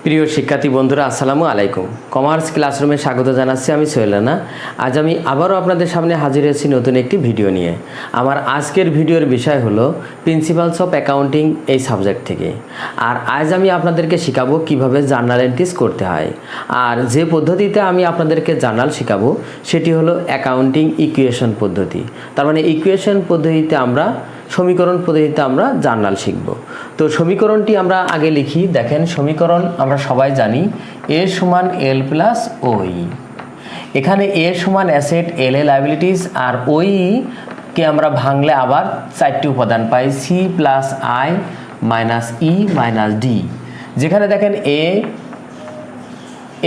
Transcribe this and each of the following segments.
প্রিয় শিক্ষার্থী বন্ধুরা আসসালামু আলাইকুম। কমার্স ক্লাসরুমে স্বাগত জানাচ্ছি। আমি সোহেল রানা। আজ আমি আবারও আপনাদের সামনে হাজির হয়েছি নতুন একটি ভিডিও নিয়ে। আমার আজকের ভিডিওর বিষয় হলো প্রিন্সিপালস অফ অ্যাকাউন্টিং এই সাবজেক্ট থেকে। আর আজ আমি আপনাদেরকে শেখাবো কিভাবে জার্নাল এন্ট্রিজ করতে হয়। আর যে পদ্ধতিতে আমি আপনাদেরকে জার্নাল শেখাবো সেটি হলো অ্যাকাউন্টিং ইকুয়েশন পদ্ধতি। তার মানে ইকুয়েশন পদ্ধতিতে সমীকরণ পদ্ধতিতে আমরা জার্নাল শিখব। তো সমীকরণটি আমরা আগে লিখি। দেখেন, সমীকরণ আমরা সবাই জানি এ সমান এল প্লাস ওই। এখানে এ সমান অ্যাসেট, এল এ লাইবিলিটিস, আর ওই কে আমরা ভাঙলে আবার চারটি উপাদান পাই, C plus I minus E minus D. যেখানে দেখেন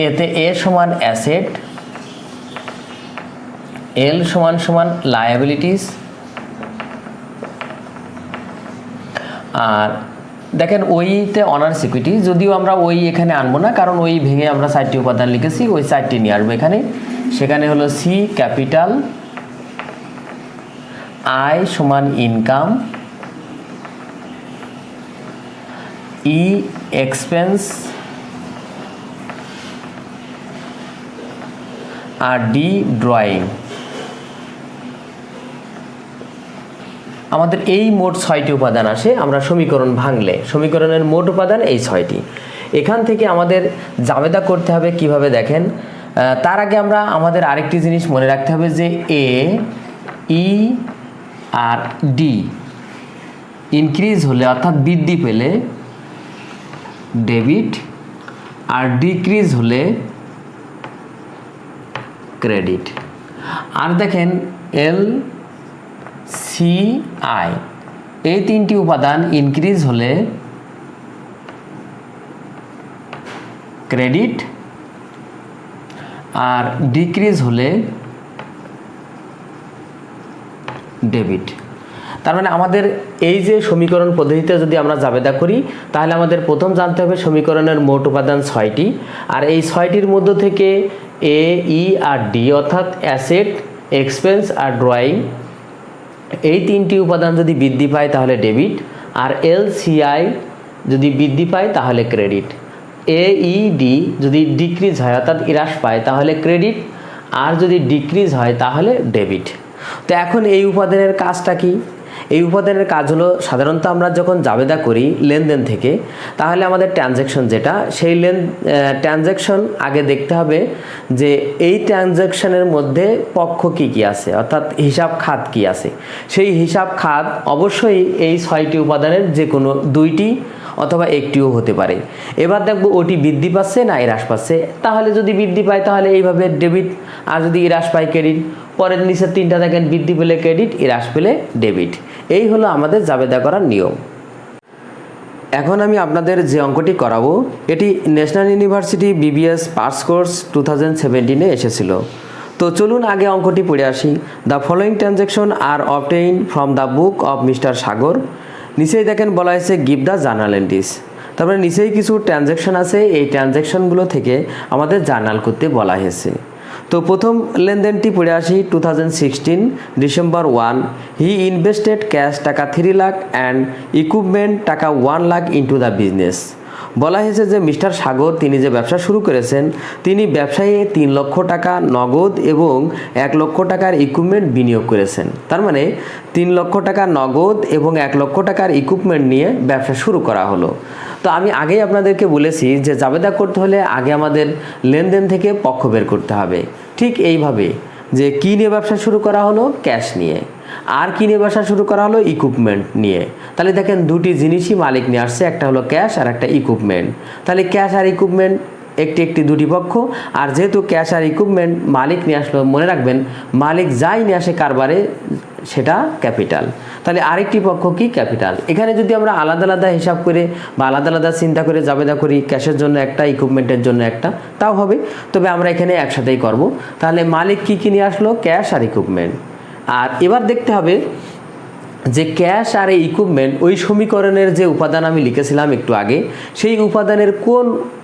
এতে এ সমান অ্যাসেট, এল সমান সমান লায়াবিলিটিস, আর দেখেন ওইতে অনার্স ইকুইটি। যদিও আমরা ওই এখানে আনবো না, কারণ ওই ভেঙে আমরা চারটি উপাদান লিখেছি, ওই চারটি নিয়ে আসবো এখানে। সেখানে হলো সি ক্যাপিটাল, আই সমান ইনকাম, ই এক্সপেন্স, আর ডি ড্রয়িং। আমাদের এই মোট 6টি উপাদান আসে। আমরা সমীকরণ ভাঙলে সমীকরণের মোট উপাদান এই 6টি। এখান থেকে আমাদের জাবেদা করতে হবে কিভাবে দেখেন। তার আগে আমাদের আরেকটি জিনিস মনে রাখতে হবে যে এ, ই আর ডি ইনক্রিজ হলে অর্থাৎ বৃদ্ধি পেলে ডেবিট, আর ডিক্রিজ হলে ক্রেডিট। আর দেখেন এল, সি, আই এই তিনটি উপাদান ইনক্রিজ হলে ক্রেডিট, আর ডিক্রিজ হলে ডেবিট। তার মানে আমাদের এই যে সমীকরণ পদ্ধতিতে যদি আমরা জাবেদা করি, তাহলে আমাদের প্রথম জানতে হবে সমীকরণের মোট উপাদান 6টি। আর এই 6টির মধ্য থেকে এ, ই আর ডি অর্থাৎ অ্যাসেট, এক্সপেন্স আর ড্রয়িং এই তিনটি উপাদান যদি বৃদ্ধি পায় তাহলে ডেবিট, আর এল, সি, আই যদি বৃদ্ধি পায় তাহলে ক্রেডিট, এ, ই, ডি যদি ডিক্রিজ হয় অর্থাৎ হ্রাস পায় তাহলে ক্রেডিট, আর যদি ডিক্রিজ হয় তাহলে ডেবিট। তো এখন এই উপাদানের কাজটা কি? এই উপাদানের কাজ হলো, সাধারণত আমরা যখন জাবেদা করি লেনদেন থেকে, তাহলে আমাদের ট্রানজ্যাকশন যেটা, সেই ট্রানজ্যাকশন আগে দেখতে হবে যে এই ট্রানজ্যাকশনের মধ্যে পক্ষ কি কি আছে, অর্থাৎ হিসাব খাত কি আছে। সেই হিসাব খাত অবশ্যই এই 6টি উপাদানের যে কোনো 2টি অথবা একটিও হতে পারে। এবার দেখব ওটি বৃদ্ধি পাচ্ছে না হ্রাস পাচ্ছে। তাহলে যদি বৃদ্ধি পায় তাহলে এইভাবে ডেবিট, আর যদি হ্রাস পায় ক্রেডিট। পরের নিচের 3টা দেখেন, বৃদ্ধি পেলে ক্রেডিট, হ্রাস পেলে ডেবিট। এই হলো আমাদের জাবেদা করার নিয়ম। এখন আমি আপনাদের যে অঙ্কটি করাবো এটি national university BBS pass course 2017-এ এসেছিল। তো চলুন আগে অঙ্কটি পড়ে আসি। The following transaction are obtain from the book of mister Sagar. নিচেই দেখেন বলা হয়েছে গিভ দ্য জার্নাল এন্ট্রিজ। তারপরে নিচেই কিছু ট্রানজ্যাকশন আছে, এই ট্রানজ্যাকশনগুলো থেকে আমাদের জার্নাল করতে বলা হয়েছে। তো প্রথম লেনদেনটি পড়ে আসি। 2016 ডিসেম্বর 1, হি ইনভেস্টেড ক্যাশ টাকা 3 লাখ অ্যান্ড ইকুইপমেন্ট টাকা 1 লাখ ইন্টু দ্য বিজনেস। বলা হয়েছে যে মিস্টার সাগর তিনি যে ব্যবসা শুরু করেছেন, তিনি ব্যবসায়ে 3 লক্ষ টাকা নগদ এবং 1 লক্ষ টাকার ইকুইপমেন্ট বিনিয়োগ করেছেন। তার মানে 3 লক্ষ টাকা নগদ এবং 1 লক্ষ টাকার ইকুইপমেন্ট নিয়ে ব্যবসা শুরু করা হলো। তো আমি আগেই আপনাদেরকে বলেছি যে জাবেদা করতে হলে আগে আমাদের লেনদেন থেকে পক্ষ বের করতে হবে। ঠিক এইভাবে যে কী নিয়ে ব্যবসা শুরু করা হলো, ক্যাশ নিয়ে। আর কী নিয়ে ব্যবসা শুরু করা হলো, ইকুইপমেন্ট নিয়ে। তাহলে দেখেন দুটি জিনিসই মালিক নিয়ে আসছে, একটা হলো ক্যাশ আর একটা ইকুইপমেন্ট। তাহলে ক্যাশ আর ইকুইপমেন্ট একটি দুটি পক্ষ। আর যেহেতু ক্যাশ আর ইকুইপমেন্ট মালিক নিয়ে আসলো, মনে রাখবেন মালিক যাই নিয়ে আসে কারবারে সেটা ক্যাপিটাল। তাহলে আরেকটি পক্ষ কি, ক্যাপিটাল। এখানে যদি আমরা আলাদা আলাদা হিসাব করে বা আলাদা আলাদা চিন্তা করে জাবেদা করি, ক্যাশের জন্য একটা, ইকুইপমেন্টের জন্য একটা, তাও হবে। তবে আমরা এখানে একসাথেই করব। তাহলে মালিক কি কি নিয়ে আসলো, ক্যাশ আর ইকুইপমেন্ট। আর এবার দেখতে হবে যে ক্যাশ আর এই ইকুইপমেন্ট ওই সমীকরণের যে উপাদান আমি লিখেছিলাম একটু আগে, সেই উপাদানের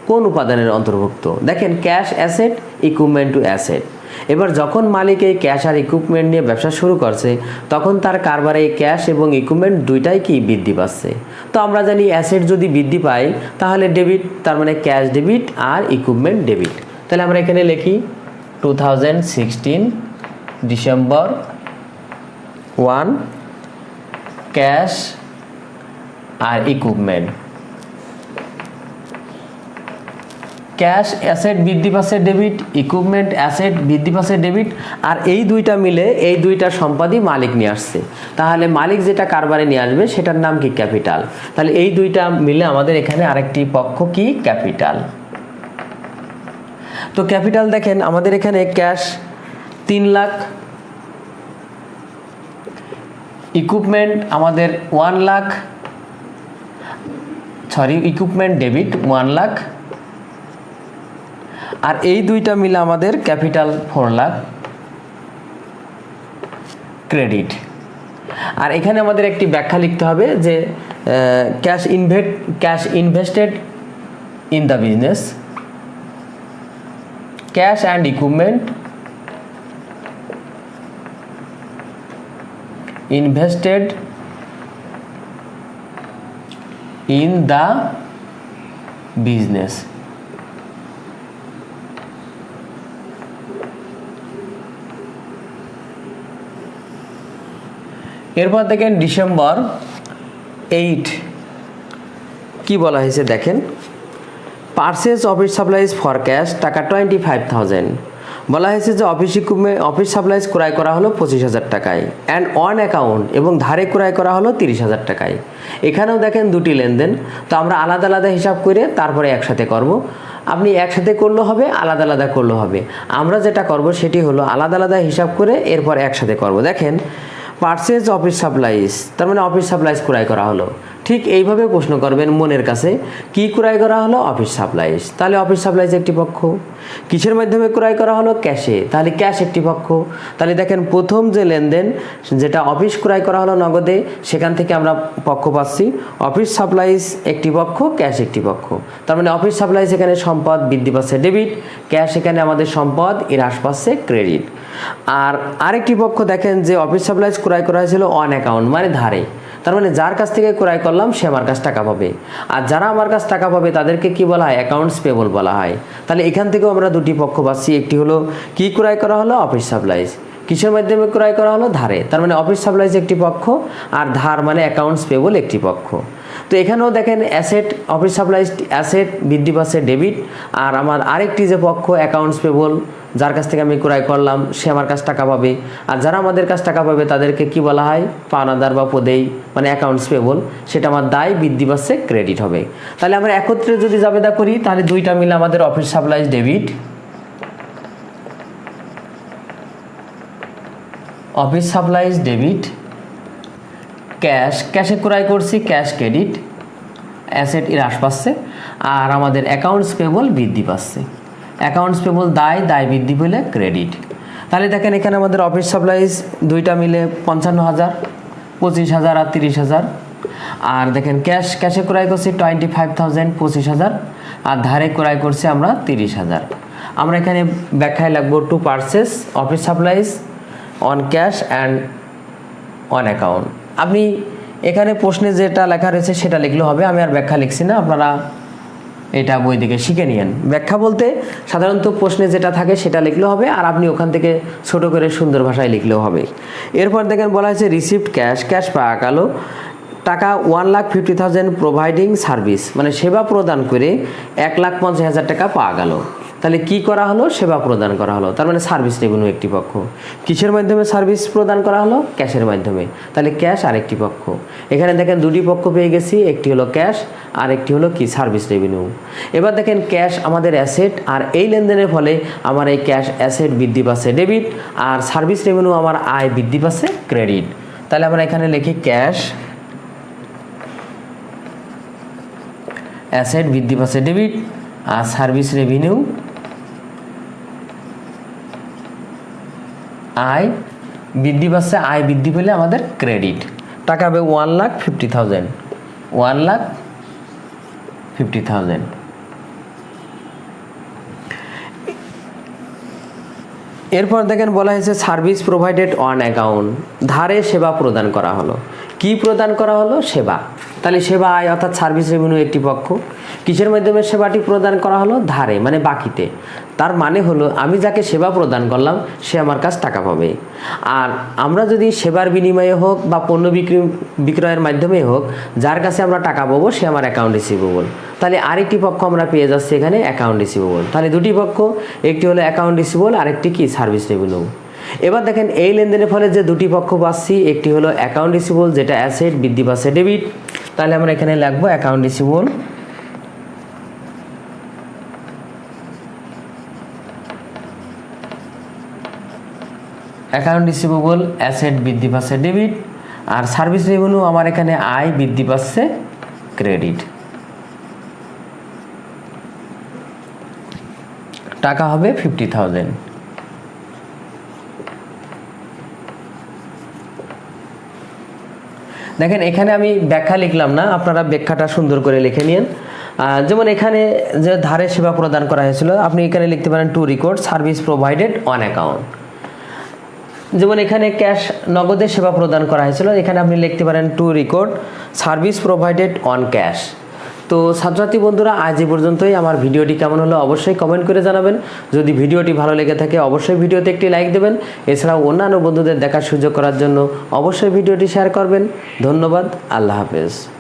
কোন উপাদানের অন্তর্ভুক্ত। দেখেন cash asset, equipment to asset. এবার যখন মালিক এই ক্যাশ আর ইকুইপমেন্ট নিয়ে ব্যবসা শুরু করছে তখন তার কারবারে এই ক্যাশ এবং ইকুইপমেন্ট দুইটাই কি বৃদ্ধি পাচ্ছে। তো আমরা জানি অ্যাসেট যদি বৃদ্ধি পায় তাহলে ডেবিট, তার মানে ক্যাশ ডেবিট আর ইকুইপমেন্ট ডেবিট। তাহলে আমরা এখানে লিখি 2016 ডিসেম্বর 1 ক্যাশ আর ইকুইপমেন্ট। ক্যাশ অ্যাসেট বৃদ্ধি পাচ্ছে ডেবিট, ইকুইপমেন্ট অ্যাসেট বৃদ্ধি পাচ্ছে ডেবিট, আর এই দুইটা মিলে এই দুইটা সম্পদই মালিক নিয়ে আসছে। তাহলে মালিক যেটা কারবারে নিয়ে আসবে সেটার নাম কি ক্যাপিটাল। তাহলে এই দুইটা মিলে আমাদের এখানে আরেকটি পক্ষ কি ক্যাপিটাল। তো ক্যাপিটাল দেখেন আমাদের এখানে ক্যাশ 3 লাখ, ইকুইপমেন্ট আমাদের 1 লাখ, ইকুইপমেন্ট ডেবিট 1 লাখ, আর এই দুইটা মিলে আমাদের ক্যাপিটাল 4 লাখ ক্রেডিট। আর এখানে আমাদের একটি ব্যাখ্যা লিখতে হবে যে cash invested in the business, cash and equipment invested in the business. এরপর দেখেন ডিসেম্বর 8 কি বলা হয়েছে দেখেন, purchase office supplies for cash টাকা 25,000। বলা হয়েছে যে অফিস সাপ্লাইজ ক্রয় করা হলো 25,000 টাকায়, অ্যান্ড অন অ্যাকাউন্ট এবং ধারে ক্রয় করা হলো 30,000 টাকায়। এখানেও দেখেন দুটি লেনদেন, তো আমরা আলাদা আলাদা হিসাব করে তারপরে একসাথে করব। আপনি একসাথে করলেও হবে, আলাদা আলাদা করলেও হবে। আমরা যেটা করব সেটি হলো আলাদা আলাদা হিসাব করে এরপর একসাথে করব। দেখেন পারচেজ অফিস সাপ্লাইজ, তার মানে অফিস সাপ্লাইজ ক্রয় করা হলো। ঠিক এইভাবে প্রশ্ন করবেন মনের কাছে, কি ক্রয় করা হলো? Office supplies. তাহলে অফিস সাপ্লাইজ একটি পক্ষ। কিসের মাধ্যমে ক্রয় করা হলো? ক্যাশে। তাহলে ক্যাশ একটি পক্ষ। তাহলে দেখেন প্রথম যে লেনদেন যেটা অফিস ক্রয় করা হলো নগদে, সেখান থেকে আমরা পক্ষ পাচ্ছি অফিস সাপ্লাইজ একটি পক্ষ, ক্যাশ একটি পক্ষ। তার মানে অফিস সাপ্লাইজ এখানে সম্পদ বৃদ্ধি পাচ্ছে ডেবিট, ক্যাশ এখানে আমাদের সম্পদ হ্রাস পাচ্ছে ক্রেডিট। আর আরেকটি পক্ষ দেখেন যে অফিস সাপ্লাইজ ক্রয় করা হয়েছিল অন অ্যাকাউন্ট, মানে ধারে। তার মানে যার কাছ থেকে ক্রয় করলাম সে আমার কাছ টাকা পাবে, আর যারা আমার কাছ টাকা পাবে তাদেরকে কি বলা হয়? অ্যাকাউন্টস পেবল বলা হয়। তাহলে এখান থেকেও আমরা দুটি পক্ষ পাচ্ছি, একটি হলো কি ক্রয় করা হলো? Office supplies. কিসের মাধ্যমে ক্রয় করা হলো? ধারে। তার মানে অফিস সাপ্লাইজ একটি পক্ষ, আর ধার মানে অ্যাকাউন্টস পেবল একটি পক্ষ। তো এখানেও দেখেন অ্যাসেট, অফিস সাপ্লাইজ অ্যাসেট বৃদ্ধি পাচ্ছে ডেবিট, আর আমার আরেকটি যে পক্ষ অ্যাকাউন্টস পেবল, যার কাছ থেকে আমি ক্রয় করলাম সে আমার কাছ টাকা পাবে, আর যারা আমাদের কাছ টাকা পাবে তাদেরকে কি বলা হয়? পাওনাদার বা পদেই, মানে অ্যাকাউন্টস পেবল। সেটা আমার দায় বৃদ্ধি পাচ্ছে ক্রেডিট হবে। তাহলে আমরা একত্রে যদি জাবেদা করি তাহলে দুইটা মিলে আমাদের office supplies debit, office supplies debit, ক্যাশে ক্রয় করছি, ক্যাশ ক্রেডিট, অ্যাসেট হ্রাস পাচ্ছে, আর আমাদের অ্যাকাউন্টস পেবল বৃদ্ধি পাচ্ছে। অ্যাকাউন্টস পেবল দায় বৃদ্ধি পেলে ক্রেডিট। তাহলে দেখেন এখানে আমাদের অফিস সাপ্লাইজ দুইটা মিলে 55,000, 25,000 আর 30,000। আর দেখেন ক্যাশে ক্রয় করছি 25,000, 25,000, আর ধারে ক্রয় করছি আমরা 30,000। আমরা এখানে ব্যাখ্যায় লাগবো to purchase office supplies on cash and on account. আপনি এখানে প্রশ্নে যেটা লেখা রয়েছে সেটা লিখলেও হবে, আমি আর ব্যাখ্যা লিখছি না, আপনারা এটা বই থেকে শিখে নিয়েন। ব্যাখ্যা বলতে সাধারণত প্রশ্নে যেটা থাকে সেটা লিখলেও হবে, আর আপনি ওখান থেকে ছোট করে সুন্দর ভাষায় লিখলেও হবে। এরপর দেখেন বলা হয়েছে রিসিভড ক্যাশ পাওয়া গেল টাকা 1,50,000 প্রোভাইডিং সার্ভিস, মানে সেবা প্রদান করে 1,50,000 টাকা পাওয়া গেল। তাহলে কি করা হলো? সেবা প্রদান করা হলো, তার মানে সার্ভিস রেভিনিউ একটি পক্ষ। কিসের মাধ্যমে সার্ভিস প্রদান করা হলো? ক্যাশের মাধ্যমে। তাহলে ক্যাশ আরেকটি পক্ষ। এখানে দেখেন দুটি পক্ষ পেয়ে গেছি, একটি হলো ক্যাশ আর একটি হলো কি? Service revenue. এবার দেখেন ক্যাশ আমাদের অ্যাসেট, আর এই লেনদেনের ফলে আমার এই ক্যাশ অ্যাসেট বৃদ্ধি পাচ্ছে ডেবিট, আর সার্ভিস রেভিনিউ আমার আয় বৃদ্ধি পাচ্ছে ক্রেডিট। তাহলে আমরা এখানে লিখি ক্যাশ অ্যাসেট বৃদ্ধি পাচ্ছে ডেবিট, আর সার্ভিস রেভিনিউ আয় বৃদ্ধি পাচ্ছে, আয় বৃদ্ধি পেলে আমাদের ক্রেডিট। টাকা হবে 1,50,000, 1,50,000। এরপর দেখেন বলা হয়েছে সার্ভিস প্রোভাইডেড অন অ্যাকাউন্ট, ধারে সেবা প্রদান করা হলো। কি প্রদান করা হলো? সেবা। তাহলে সেবা আয় অর্থাৎ সার্ভিস রেভিনিউ একটি পক্ষ। কিসের মাধ্যমে সেবাটি প্রদান করা হলো? ধারে, মানে বাকিতে। তার মানে হলো আমি যাকে সেবা প্রদান করলাম সে আমার কাছে টাকা পাবে। আর আমরা যদি সেবার বিনিময়ে হোক বা পণ্য বিক্রয়ের মাধ্যমে হোক, যার কাছে আমরা টাকা পাবো সে আমার অ্যাকাউন্ট রিসিভেবল। তাহলে আরেকটি পক্ষ আমরা পেয়ে যাচ্ছি এখানে অ্যাকাউন্ট রিসিভেবল। তাহলে দুটি পক্ষ, একটি হলো অ্যাকাউন্ট রিসিভেবল, আরেকটি কি? Service revenue. এবার দেখেন এই লেনদেনের ফলে যে দুটি পক্ষ পাচ্ছি, একটি হলো অ্যাকাউন্ট রিসিভেবল যেটা অ্যাসেট, বৃদ্ধি পাচ্ছে ডেবিট। তাহলে আমরা এখানে লিখবো account receivable, account receivable asset বৃদ্ধি পাচ্ছে ডেবিট, আর সার্ভিস রেভিনিউ আমার এখানে আয় বৃদ্ধি পাচ্ছে ক্রেডিট। টাকা হবে 50,000। দেখেন এখানে আমি ব্যাখ্যা লিখলাম না, আপনারা ব্যাখ্যাটা সুন্দর করে লিখে নিন। যেমন এখানে যে ধারে সেবা প্রদান করা হয়েছিল, আপনি এখানে লিখতে পারেন two record service provided on account. যেমন এখানে ক্যাশ নগদে সেবা প্রদান করা হয়েছিল, এখানে আপনি লিখতে পারেন two record service provided on cash. তো ছাত্রছাত্রী বন্ধুরা, আজ এই পর্যন্তই। আমার ভিডিওটি কেমন হলো অবশ্যই কমেন্ট করে জানাবেন। যদি ভিডিওটি ভালো লেগে থাকে অবশ্যই ভিডিওতে একটি লাইক দেবেন। এছাড়াও অন্যান্য বন্ধুদের দেখার সুযোগ করার জন্য অবশ্যই ভিডিওটি শেয়ার করবেন। ধন্যবাদ। আল্লাহ হাফেজ।